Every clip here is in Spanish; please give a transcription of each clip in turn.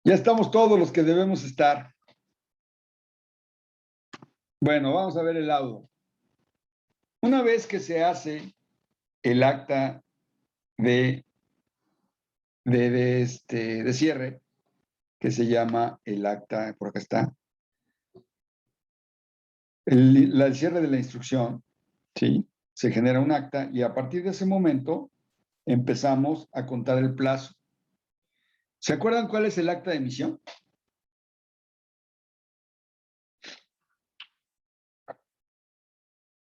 Ya estamos todos los que debemos estar. Bueno, vamos a ver el laudo. Una vez que se hace el acta de cierre, que se llama el acta, por acá está, el cierre de la instrucción, ¿sí? Se genera un acta y a partir de ese momento empezamos a contar el plazo. ¿Se acuerdan cuál es el acta de emisión?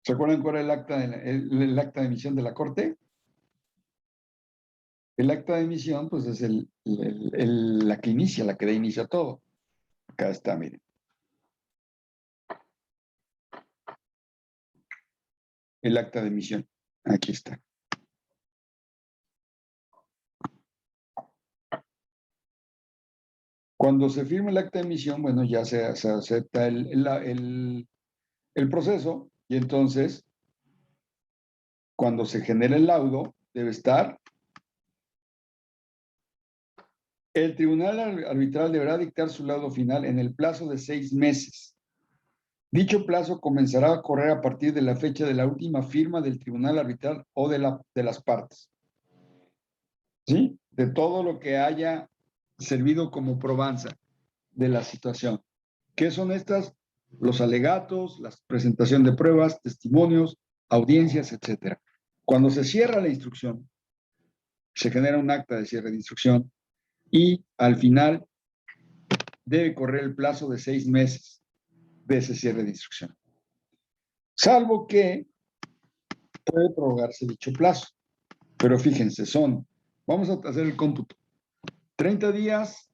¿Se acuerdan cuál es el acta de emisión de la Corte? El acta de emisión, pues es la que inicia, la que da inicio a todo. Acá está, miren. El acta de emisión. Aquí está. Cuando se firma el acta de emisión, bueno, ya se acepta el proceso y entonces, cuando se genera el laudo, debe estar. El tribunal arbitral deberá dictar su laudo final en el plazo de 6 meses. Dicho plazo comenzará a correr a partir de la fecha de la última firma del tribunal arbitral o de las partes. ¿Sí? De todo lo que haya servido como probanza de la situación. ¿Qué son estas? Los alegatos, la presentación de pruebas, testimonios, audiencias, etc. Cuando se cierra la instrucción, se genera un acta de cierre de instrucción y al final debe correr el plazo de 6 meses de ese cierre de instrucción. Salvo que puede prorrogarse dicho plazo. Pero fíjense, vamos a hacer el cómputo, 30 días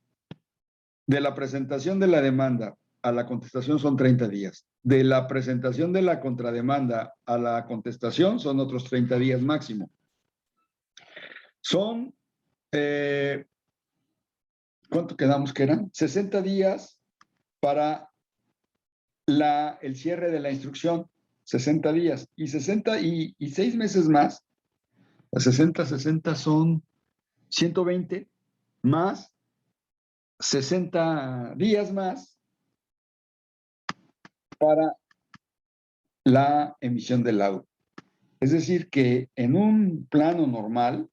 de la presentación de la demanda a la contestación son 30 días. De la presentación de la contrademanda a la contestación son otros 30 días máximo. Son, ¿cuánto quedamos que eran? 60 días para el cierre de la instrucción, 60 días. Y 6 meses más, 60 son 120 más 60 días más para la emisión del laudo. Es decir, que en un plano normal,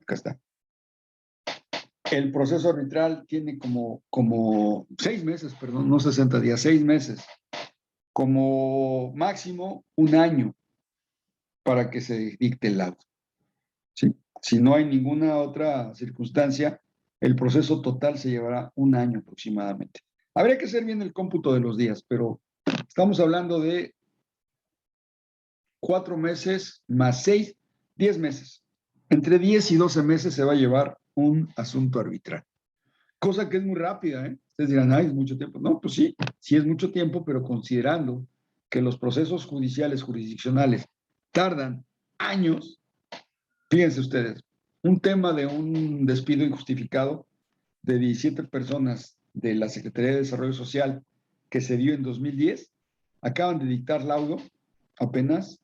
acá está, el proceso arbitral tiene como 6 meses, perdón, no 60 días, 6 meses, como máximo un año para que se dicte el laudo. ¿Sí? Si no hay ninguna otra circunstancia, el proceso total se llevará un año aproximadamente. Habría que hacer bien el cómputo de los días, pero estamos hablando de 4 meses más 6, 10 meses. Entre 10 y 12 meses se va a llevar un asunto arbitral. Cosa que es muy rápida, ¿eh? Ustedes dirán, ay, es mucho tiempo. No, pues sí, sí es mucho tiempo, pero considerando que los procesos judiciales, jurisdiccionales, tardan años, fíjense ustedes, un tema de un despido injustificado de 17 personas de la Secretaría de Desarrollo Social que se dio en 2010, acaban de dictar laudo apenas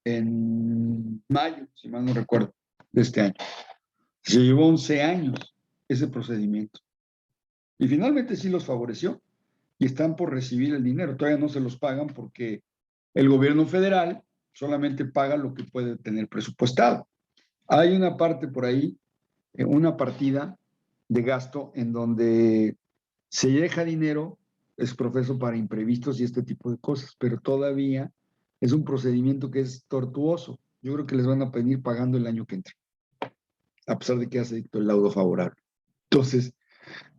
en mayo, si mal no recuerdo, de este año. Se llevó 11 años ese procedimiento. Y finalmente sí los favoreció y están por recibir el dinero. Todavía no se los pagan porque el gobierno federal solamente paga lo que puede tener presupuestado. Hay una parte por ahí, una partida de gasto en donde se deja dinero, es profeso para imprevistos y este tipo de cosas, pero todavía es un procedimiento que es tortuoso. Yo creo que les van a venir pagando el año que entra, a pesar de que ya se dictó el laudo favorable. Entonces,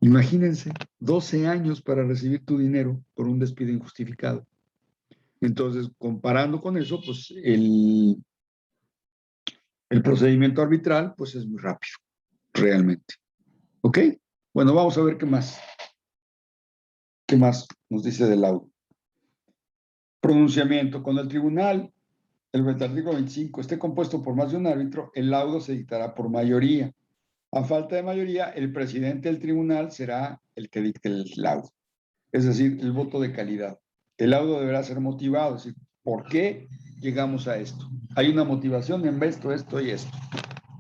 imagínense, 12 años para recibir tu dinero por un despido injustificado. Entonces, comparando con eso, pues el procedimiento arbitral, pues es muy rápido, realmente. ¿Ok? Bueno, vamos a ver qué más. ¿Qué más nos dice del laudo? Pronunciamiento. Cuando el tribunal, el artículo 25, esté compuesto por más de un árbitro, el laudo se dictará por mayoría. A falta de mayoría, el presidente del tribunal será el que dicte el laudo. Es decir, el voto de calidad. El laudo deberá ser motivado, es decir, ¿por qué llegamos a esto? Hay una motivación en esto y esto.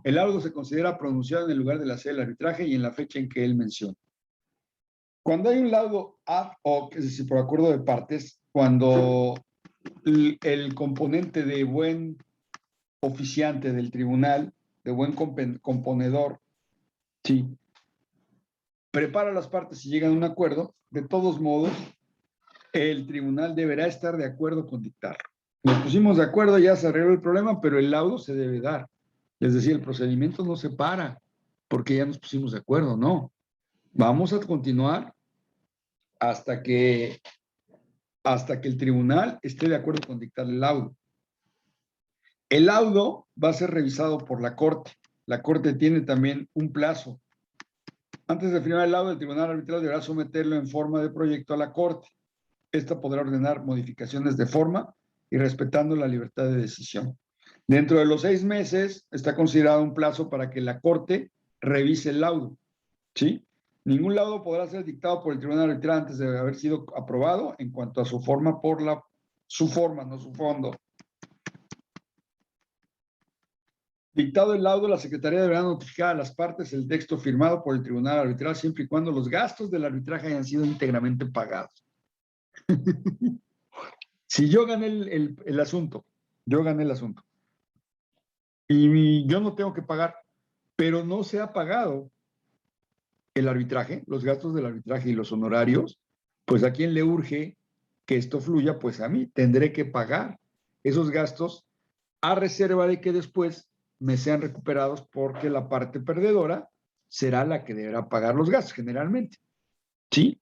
El laudo se considera pronunciado en el lugar de la sede del arbitraje y en la fecha en que él menciona. Cuando hay un laudo ad hoc, es decir, por acuerdo de partes, cuando el componente de buen oficiante del tribunal, de buen componedor, sí, prepara las partes y llegan a un acuerdo, de todos modos, el tribunal deberá estar de acuerdo con dictarlo. Nos pusimos de acuerdo, ya se arregló el problema, pero el laudo se debe dar. Es decir, el procedimiento no se para porque ya nos pusimos de acuerdo, no. Vamos a continuar hasta que, el tribunal esté de acuerdo con dictar el laudo. El laudo va a ser revisado por la Corte. La Corte tiene también un plazo. Antes de firmar el laudo, el tribunal arbitral deberá someterlo en forma de proyecto a la Corte. Esta podrá ordenar modificaciones de forma y respetando la libertad de decisión. Dentro de los 6 meses está considerado un plazo para que la Corte revise el laudo. ¿Sí? Ningún laudo podrá ser dictado por el tribunal arbitral antes de haber sido aprobado en cuanto a su forma su forma, no su fondo. Dictado el laudo, la Secretaría deberá notificar a las partes el texto firmado por el tribunal arbitral siempre y cuando los gastos del arbitraje hayan sido íntegramente pagados. Si yo gané el asunto, yo gané el asunto, y yo no tengo que pagar, pero no se ha pagado el arbitraje, los gastos del arbitraje y los honorarios, pues a quien le urge que esto fluya, pues a mí tendré que pagar esos gastos a reserva de que después me sean recuperados porque la parte perdedora será la que deberá pagar los gastos generalmente. ¿Sí?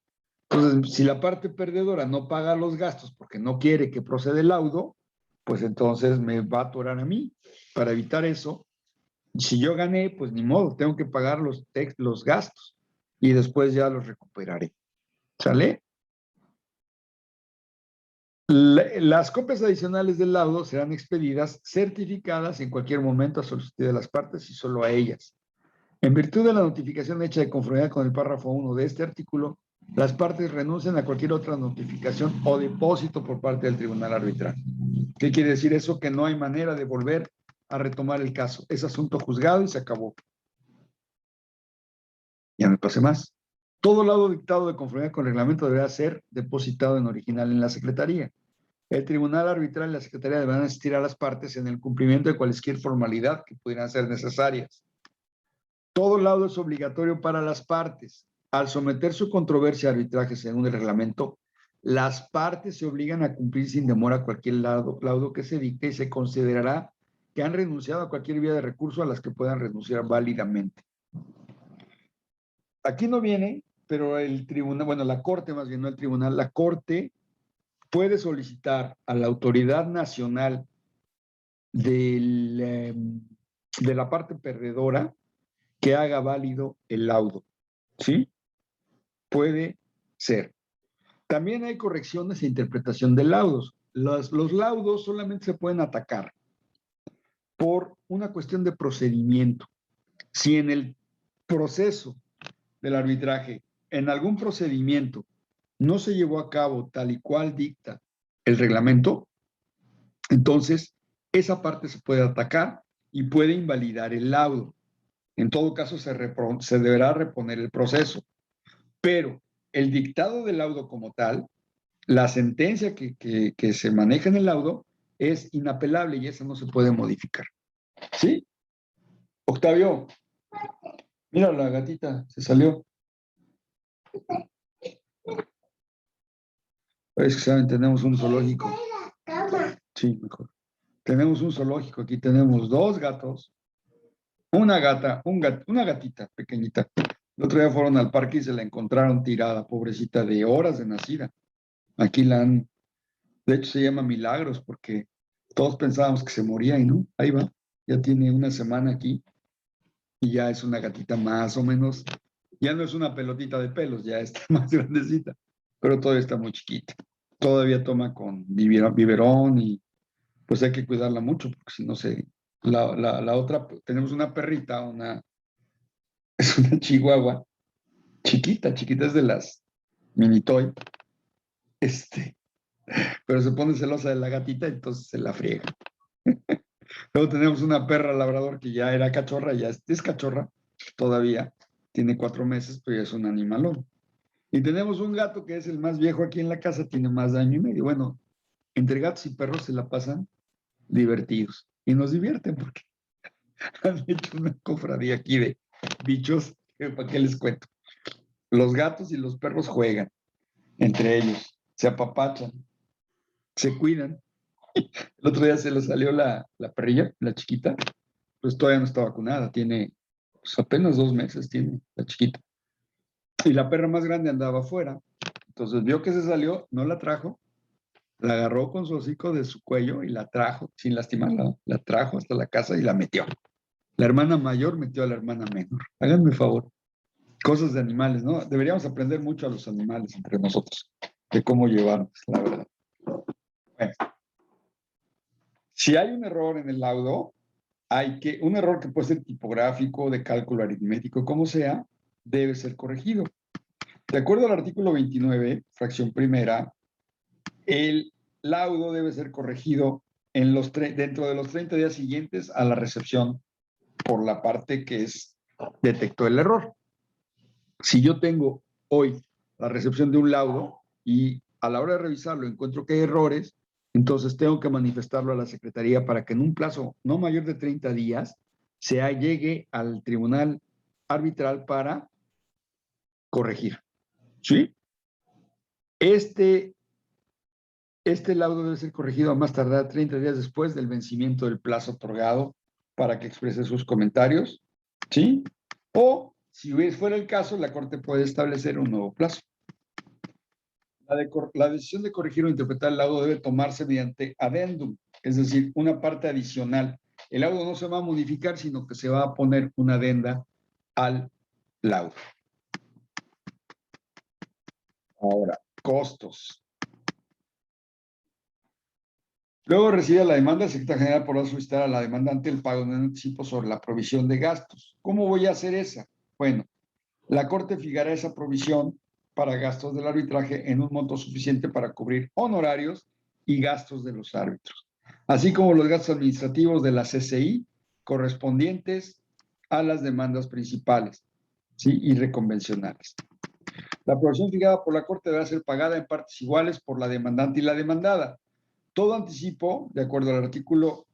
Entonces, si la parte perdedora no paga los gastos porque no quiere que proceda el laudo, pues entonces me va a atorar a mí. Para evitar eso, si yo gané, pues ni modo, tengo que pagar los gastos y después ya los recuperaré. ¿Sale? Las copias adicionales del laudo serán expedidas certificadas en cualquier momento a solicitud de las partes y solo a ellas. En virtud de la notificación hecha de conformidad con el párrafo 1 de este artículo, las partes renuncian a cualquier otra notificación o depósito por parte del tribunal arbitral. ¿Qué quiere decir eso? Que no hay manera de volver a retomar el caso. Es asunto juzgado y se acabó. Ya me pasé más. Todo laudo dictado de conformidad con el reglamento deberá ser depositado en original en la Secretaría. El tribunal arbitral y la Secretaría deberán asistir a las partes en el cumplimiento de cualquier formalidad que pudieran ser necesarias. Todo laudo es obligatorio para las partes. Al someter su controversia a arbitraje según el reglamento, las partes se obligan a cumplir sin demora cualquier laudo que se dicte y se considerará que han renunciado a cualquier vía de recurso a las que puedan renunciar válidamente. Aquí no viene, pero el tribunal, bueno, la Corte más bien, no el tribunal, la Corte puede solicitar a la autoridad nacional de la parte perdedora que haga válido el laudo. ¿Sí? Puede ser. También hay correcciones e interpretación de laudos. Los laudos solamente se pueden atacar por una cuestión de procedimiento. Si en el proceso del arbitraje, en algún procedimiento, no se llevó a cabo tal y cual dicta el reglamento, entonces esa parte se puede atacar y puede invalidar el laudo. En todo caso, se deberá reponer el proceso. Pero el dictado del laudo como tal, la sentencia que se maneja en el laudo es inapelable y esa no se puede modificar. ¿Sí? Octavio, mira la gatita, se salió. Es que saben, tenemos un zoológico. Sí, mejor. Tenemos un zoológico, aquí tenemos 2 gatos, una gata, una gatita pequeñita. El otro día fueron al parque y se la encontraron tirada, pobrecita, de horas de nacida. Aquí de hecho se llama Milagros porque todos pensábamos que se moría y no, ahí va, ya tiene una semana aquí y ya es una gatita más o menos, ya no es una pelotita de pelos, ya está más grandecita, pero todavía está muy chiquita. Todavía toma con biberón y pues hay que cuidarla mucho porque si no la otra, tenemos una perrita, es una chihuahua, chiquita, es de las mini toy, pero se pone celosa de la gatita, entonces se la friega. Luego tenemos una perra labrador que ya era cachorra, ya es cachorra todavía, tiene 4 meses, pero ya es un animalón. Y tenemos un gato que es el más viejo aquí en la casa, tiene más de año y medio. Bueno, entre gatos y perros se la pasan divertidos y nos divierten porque han hecho una cofradía aquí de bichos, ¿para qué les cuento? Los gatos y los perros juegan entre ellos, se apapachan, se cuidan. El otro día se le salió la perrilla, la chiquita, pues todavía no está vacunada, tiene pues, apenas 2 meses, tiene la chiquita. Y la perra más grande andaba afuera, entonces vio que se salió, no la trajo, la agarró con su hocico de su cuello y la trajo, sin lastimarla, la trajo hasta la casa y la metió. La hermana mayor metió a la hermana menor. Háganme favor. Cosas de animales, ¿no? Deberíamos aprender mucho a los animales entre nosotros, de cómo llevarnos, la verdad. Bueno, si hay un error en el laudo, un error que puede ser tipográfico, de cálculo aritmético, como sea, debe ser corregido. De acuerdo al artículo 29, fracción primera, el laudo debe ser corregido dentro de los 30 días siguientes a la recepción por la parte que detectó el error. Si yo tengo hoy la recepción de un laudo y a la hora de revisarlo encuentro que hay errores, entonces tengo que manifestarlo a la Secretaría para que en un plazo no mayor de 30 días se llegue al tribunal arbitral para corregir. ¿Sí? Este, este laudo debe ser corregido a más tardar 30 días después del vencimiento del plazo otorgado para que exprese sus comentarios. ¿Sí? O, si fuera el caso, la Corte puede establecer un nuevo plazo. La decisión de corregir o interpretar el laudo debe tomarse mediante adendum, es decir, una parte adicional. El laudo no se va a modificar, sino que se va a poner una adenda al laudo. Ahora, costos. Luego recibe la demanda, el secretario general podrá solicitar a la demandante el pago de un anticipo sobre la provisión de gastos. ¿Cómo voy a hacer esa? Bueno, la Corte fijará esa provisión para gastos del arbitraje en un monto suficiente para cubrir honorarios y gastos de los árbitros, así como los gastos administrativos de la CCI correspondientes a las demandas principales, ¿sí? Y reconvencionales. La provisión fijada por la Corte deberá ser pagada en partes iguales por la demandante y la demandada. Todo anticipo, de acuerdo al artículo,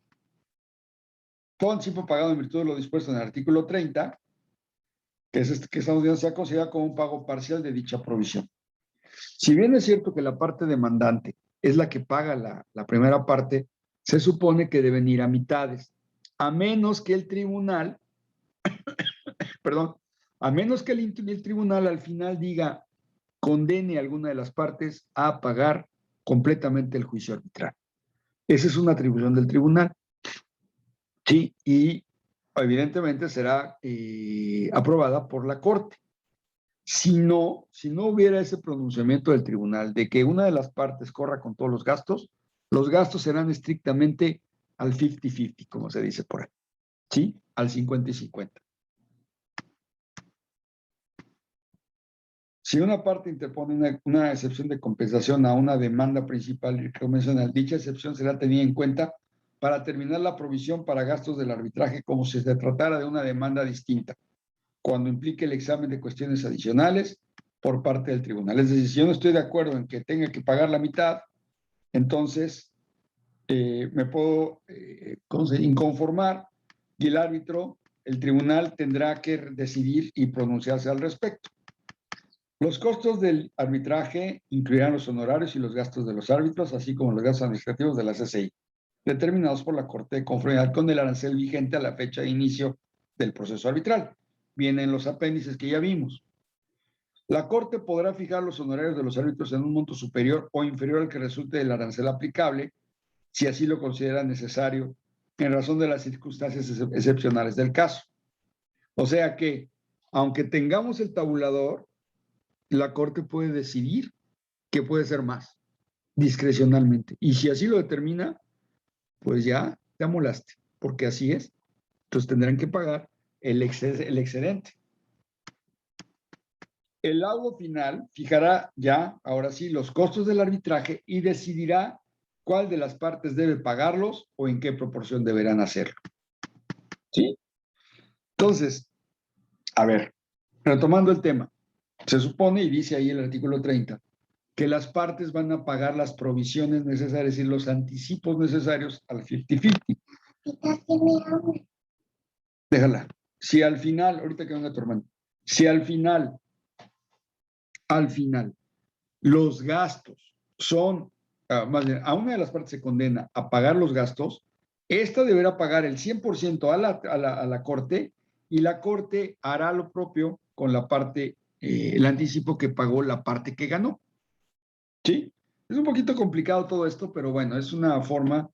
todo anticipo pagado en virtud de lo dispuesto en el artículo 30, que es este que estamos viendo, se ha considerado como un pago parcial de dicha provisión. Si bien es cierto que la parte demandante es la que paga la primera parte, se supone que deben ir a mitades, a menos que el tribunal, perdón, a menos que el tribunal al final diga, condene a alguna de las partes a pagar completamente el juicio arbitral. Esa es una atribución del tribunal, ¿sí? Y evidentemente será aprobada por la Corte. Si no hubiera ese pronunciamiento del tribunal de que una de las partes corra con todos los gastos serán estrictamente al 50-50, como se dice por ahí, ¿sí? Al 50 y 50. Si una parte interpone una excepción de compensación a una demanda principal y convencional, dicha excepción será tenida en cuenta para terminar la provisión para gastos del arbitraje como si se tratara de una demanda distinta, cuando implique el examen de cuestiones adicionales por parte del tribunal. Es decir, si yo no estoy de acuerdo en que tenga que pagar la mitad, entonces me puedo inconformar y el árbitro, el tribunal tendrá que decidir y pronunciarse al respecto. Los costos del arbitraje incluirán los honorarios y los gastos de los árbitros, así como los gastos administrativos de la CCI, determinados por la Corte de conformidad con el arancel vigente a la fecha de inicio del proceso arbitral. Vienen los apéndices que ya vimos. La Corte podrá fijar los honorarios de los árbitros en un monto superior o inferior al que resulte del arancel aplicable, si así lo considera necesario, en razón de las circunstancias excepcionales del caso. O sea que, aunque tengamos el tabulador, la Corte puede decidir que puede ser más, discrecionalmente. Y si así lo determina, pues ya te amolaste, porque así es. Entonces tendrán que pagar el excedente. El laudo final fijará ya, ahora sí, los costos del arbitraje y decidirá cuál de las partes debe pagarlos o en qué proporción deberán hacerlo. ¿Sí? Entonces, a ver, retomando el tema, se supone, y dice ahí el artículo 30, que las partes van a pagar las provisiones necesarias y los anticipos necesarios al 50-50. Déjala. Si al final, ahorita que venga tu hermano, si al final, los gastos son, más bien, a una de las partes se condena a pagar los gastos, esta deberá pagar el 100% a la corte y la corte hará lo propio con la parte, el anticipo que pagó la parte que ganó. ¿Sí? Es un poquito complicado todo esto, pero bueno, es una forma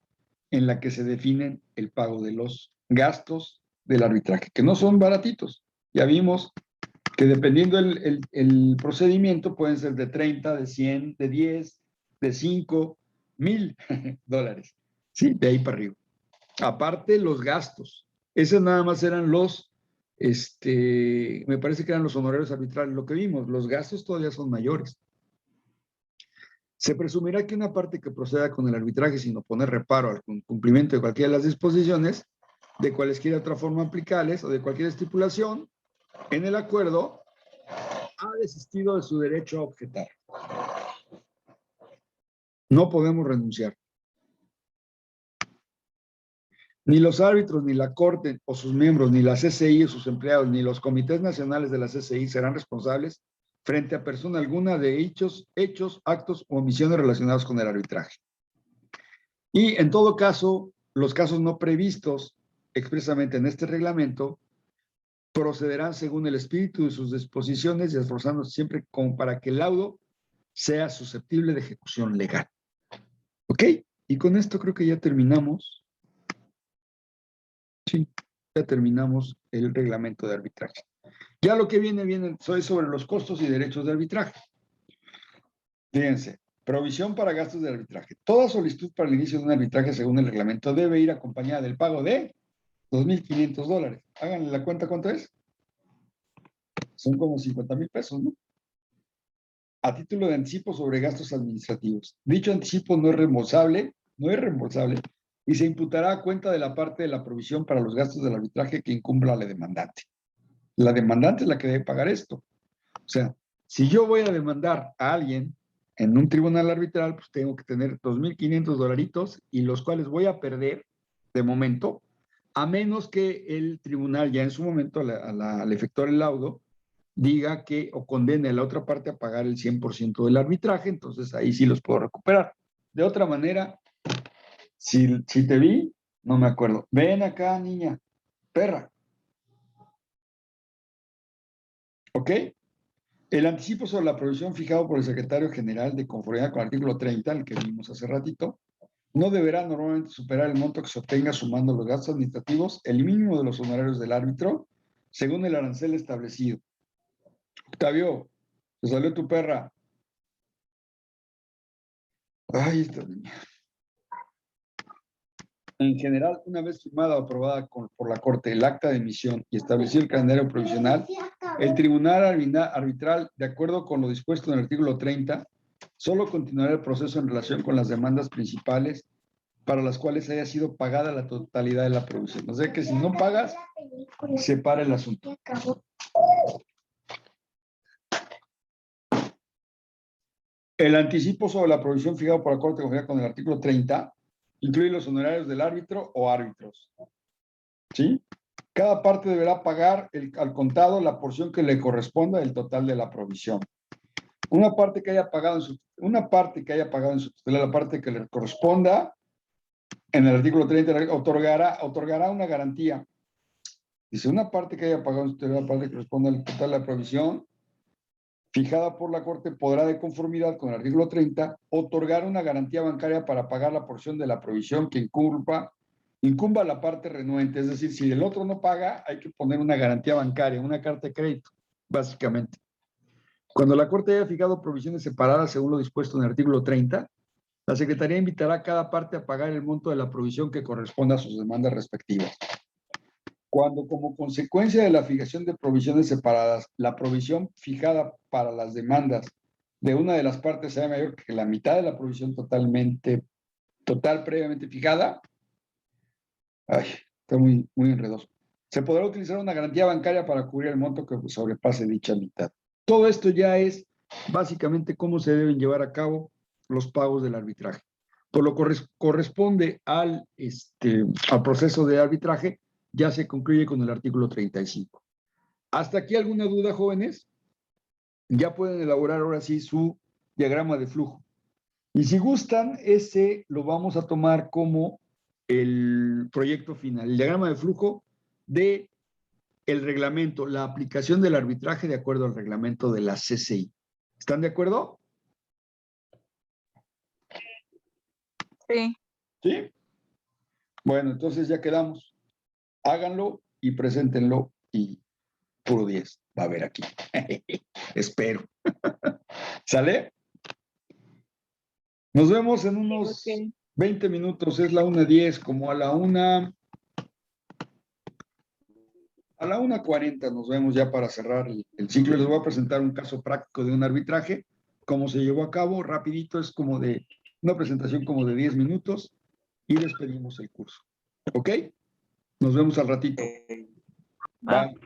en la que se definen el pago de los gastos del arbitraje, que no son baratitos. Ya vimos que dependiendo el procedimiento pueden ser de 30, de 100, de 10, de 5, $1,000. Sí, de ahí para arriba. Aparte los gastos. Esos nada más eran me parece que eran los honorarios arbitrales, lo que vimos. Los gastos todavía son mayores. Se presumirá que una parte que proceda con el arbitraje sin oponer reparo al cumplimiento de cualquiera de las disposiciones, de cualesquiera otra forma aplicables o de cualquier estipulación en el acuerdo, ha desistido de su derecho a objetar. No podemos renunciar. Ni los árbitros, ni la Corte o sus miembros, ni la CCI o sus empleados, ni los comités nacionales de la CCI serán responsables frente a persona alguna de hechos, actos o omisiones relacionados con el arbitraje. Y en todo caso, los casos no previstos expresamente en este reglamento procederán según el espíritu de sus disposiciones y esforzándose siempre como para que el laudo sea susceptible de ejecución legal. ¿Ok? Y con esto creo que ya terminamos. Sí, ya terminamos el reglamento de arbitraje. Ya lo que viene sobre los costos y derechos de arbitraje. Fíjense, provisión para gastos de arbitraje. Toda solicitud para el inicio de un arbitraje según el reglamento debe ir acompañada del pago de $2,500. Háganle la cuenta, ¿cuánto es? Son como 50,000 pesos, ¿no? A título de anticipo sobre gastos administrativos. Dicho anticipo no es reembolsable, y se imputará a cuenta de la parte de la provisión para los gastos del arbitraje que incumpla la demandante. La demandante es la que debe pagar esto. O sea, si yo voy a demandar a alguien en un tribunal arbitral, pues tengo que tener $2,500 y los cuales voy a perder de momento, a menos que el tribunal ya en su momento, al efectuar el laudo, diga que o condene a la otra parte a pagar el 100% del arbitraje, entonces ahí sí los puedo recuperar. De otra manera, si te vi, no me acuerdo. Ven acá, niña, perra. ¿Ok? El anticipo sobre la provisión fijado por el secretario general de conformidad con el artículo 30, el que vimos hace ratito, no deberá normalmente superar el monto que se obtenga sumando los gastos administrativos, el mínimo de los honorarios del árbitro, según el arancel establecido. Octavio, te salió tu perra. Ay, esta niña. En general, una vez firmada o aprobada por la Corte el acta de emisión y establecido el calendario provisional, el Tribunal Arbitral, de acuerdo con lo dispuesto en el artículo 30, solo continuará el proceso en relación con las demandas principales para las cuales haya sido pagada la totalidad de la provisión. O sea que si no pagas, se para el asunto. El anticipo sobre la provisión fijado por la Corte de Conformidad con el artículo 30 incluye los honorarios del árbitro o árbitros. ¿Sí? Cada parte deberá pagar al contado la porción que le corresponda del total de la provisión. Una parte que haya pagado en su tutela, la parte que le corresponda, en el artículo 30 otorgará una garantía. Dice, una parte que haya pagado en su tutela, la parte que corresponda al total de la provisión, fijada por la Corte, podrá, de conformidad con el artículo 30, otorgar una garantía bancaria para pagar la porción de la provisión que incumba a la parte renuente. Es decir, si el otro no paga, hay que poner una garantía bancaria, una carta de crédito, básicamente. Cuando la Corte haya fijado provisiones separadas según lo dispuesto en el artículo 30, la Secretaría invitará a cada parte a pagar el monto de la provisión que corresponda a sus demandas respectivas. Cuando, como consecuencia de la fijación de provisiones separadas, la provisión fijada para las demandas de una de las partes sea mayor que la mitad de la provisión total total previamente fijada. Ay, está muy, muy enredoso. Se podrá utilizar una garantía bancaria para cubrir el monto que sobrepase dicha mitad. Todo esto ya es básicamente cómo se deben llevar a cabo los pagos del arbitraje. Por lo que corresponde al proceso de arbitraje, ya se concluye con el artículo 35. ¿Hasta aquí alguna duda, jóvenes? Ya pueden elaborar ahora sí su diagrama de flujo. Y si gustan, ese lo vamos a tomar como el proyecto final, el diagrama de flujo de el reglamento, la aplicación del arbitraje de acuerdo al reglamento de la CCI. ¿Están de acuerdo? Sí. Sí. Bueno, entonces ya quedamos. Háganlo y preséntenlo y puro 10 va a haber aquí. Espero. ¿Sale? Nos vemos en unos 20 minutos. Es la 1:10, como a la 1:40 nos vemos ya para cerrar el ciclo. Les voy a presentar un caso práctico de un arbitraje, cómo se llevó a cabo, rapidito, es como de una presentación como de 10 minutos y despedimos el curso. ¿Ok? Nos vemos al ratito. Va. Bye.